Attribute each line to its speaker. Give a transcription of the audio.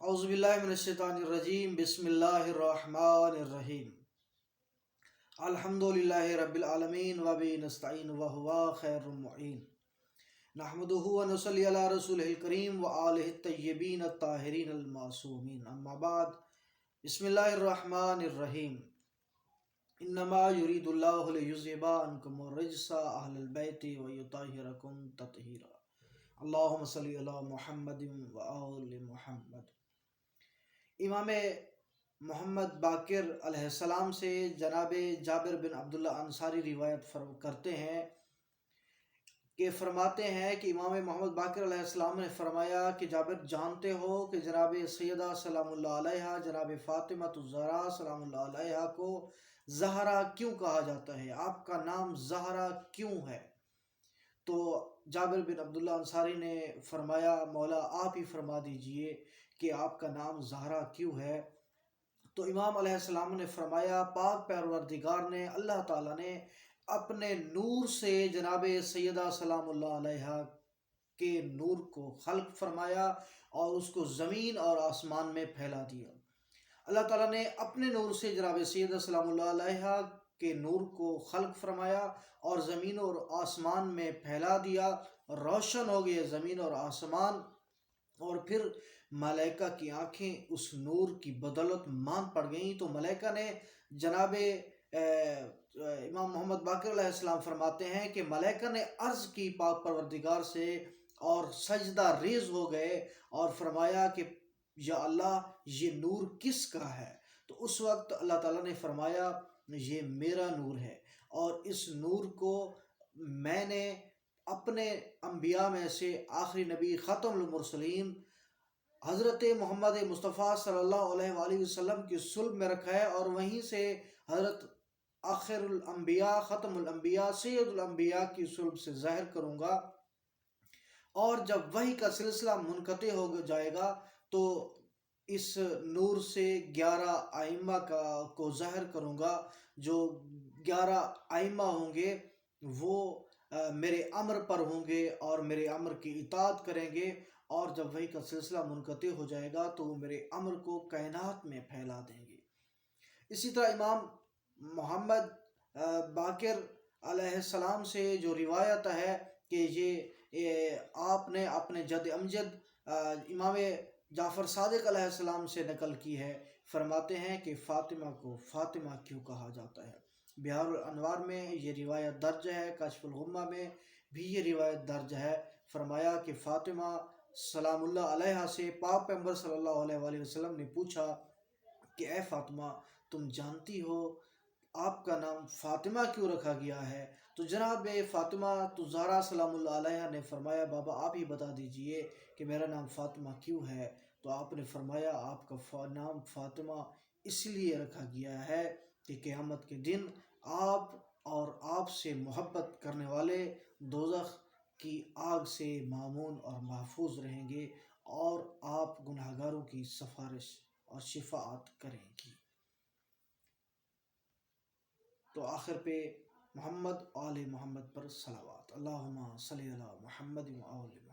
Speaker 1: اعوذ باللہ من الشیطان الرجیم، بسم اللہ الرحمن الرحیم۔ الحمد للہ رب العالمین وبہ نستعین وہو خیر المعین، نحمدہ ونصلی علی رسولہ الکریم وآلہ الطیبین الطاہرین المعصومین، اما بعد، بسم اللہ الرحمن الرحیم۔ انما یرید اللہ لیذہب عنکم الرجس اہل البیت ویطہرکم تطہیرا۔ اللہم صلی علی محمد وآل محمد۔ امام محمد باقر علیہ السلام سے جناب جابر بن عبداللہ انصاری روایت کرتے ہیں کہ فرماتے ہیں کہ امام محمد باقر علیہ السلام نے فرمایا کہ جابر، جانتے ہو کہ جناب سیدہ سلام اللہ علیہا، جناب فاطمہ الزہرا سلام اللہ علیہا کو زہرا کیوں کہا جاتا ہے؟ آپ کا نام زہرا کیوں ہے؟ تو جابر بن عبداللہ انصاری نے فرمایا، مولا آپ ہی فرما دیجئے کہ آپ کا نام زہرا کیوں ہے؟ تو امام علیہ السلام نے فرمایا، پاک پروردگار نے، اللہ تعالیٰ نے اپنے نور سے جناب سیدہ سلام اللہ علیہا کے نور کو خلق فرمایا اور اس کو زمین اور آسمان میں پھیلا دیا۔ اللہ تعالیٰ نے اپنے نور سے جناب سیدہ سلام اللہ علیہا کے نور کو خلق فرمایا اور زمین اور آسمان میں پھیلا دیا، روشن ہو گئے زمین اور آسمان، اور پھر ملائکہ کی آنکھیں اس نور کی بدولت مان پڑ گئیں۔ تو ملائکہ نے جناب امام محمد باقر علیہ السلام فرماتے ہیں کہ ملائکہ نے عرض کی پاک پروردگار سے اور سجدہ ریز ہو گئے اور فرمایا کہ یا اللہ، یہ نور کس کا ہے؟ تو اس وقت اللہ تعالیٰ نے فرمایا، یہ میرا نور ہے، اور اس نور کو میں نے اپنے انبیاء میں سے آخری نبی ختم المرسلین حضرت محمد مصطفیٰ صلی اللہ علیہ وآلہ وسلم کی صلب میں رکھا ہے، اور وہیں سے حضرت آخر الانبیاء ختم الانبیاء سید الانبیاء کی صلب سے ظاہر کروں گا۔ اور جب وحی کا سلسلہ منقطع ہو جائے گا تو اس نور سے 11 ائمہ کو ظاہر کروں گا۔ جو 11 ائمہ ہوں گے وہ میرے امر پر ہوں گے اور میرے امر کی اطاعت کریں گے، اور جب وحی کا سلسلہ منقطع ہو جائے گا تو وہ میرے امر کو کائنات میں پھیلا دیں گے۔ اسی طرح امام محمد باقر علیہ السلام سے جو روایت ہے کہ یہ آپ نے اپنے جد امجد امام جعفر صادق علیہ السلام سے نقل کی ہے، فرماتے ہیں کہ فاطمہ کو فاطمہ کیوں کہا جاتا ہے؟ بہار الانوار میں یہ روایت درج ہے، کشف الغمہ میں بھی یہ روایت درج ہے۔ فرمایا کہ فاطمہ سلام اللہ علیہا سے پاک پیغمبر صلی اللہ علیہ وآلہ وسلم نے پوچھا کہ اے فاطمہ، تم جانتی ہو آپ کا نام فاطمہ کیوں رکھا گیا ہے؟ تو جناب فاطمہ الزہرا سلام اللہ علیہا نے فرمایا، بابا آپ ہی بتا دیجئے کہ میرا نام فاطمہ کیوں ہے؟ تو آپ نے فرمایا، آپ کا نام فاطمہ اس لیے رکھا گیا ہے کہ قیامت کے دن آپ اور آپ سے محبت کرنے والے دوزخ کی آگ سے مامون اور محفوظ رہیں گے، اور آپ گناہگاروں کی سفارش اور شفاعت کریں گی۔ تو آخر پہ محمد آل محمد پر صلوات، اللہم صلی علی محمد و آل محمد۔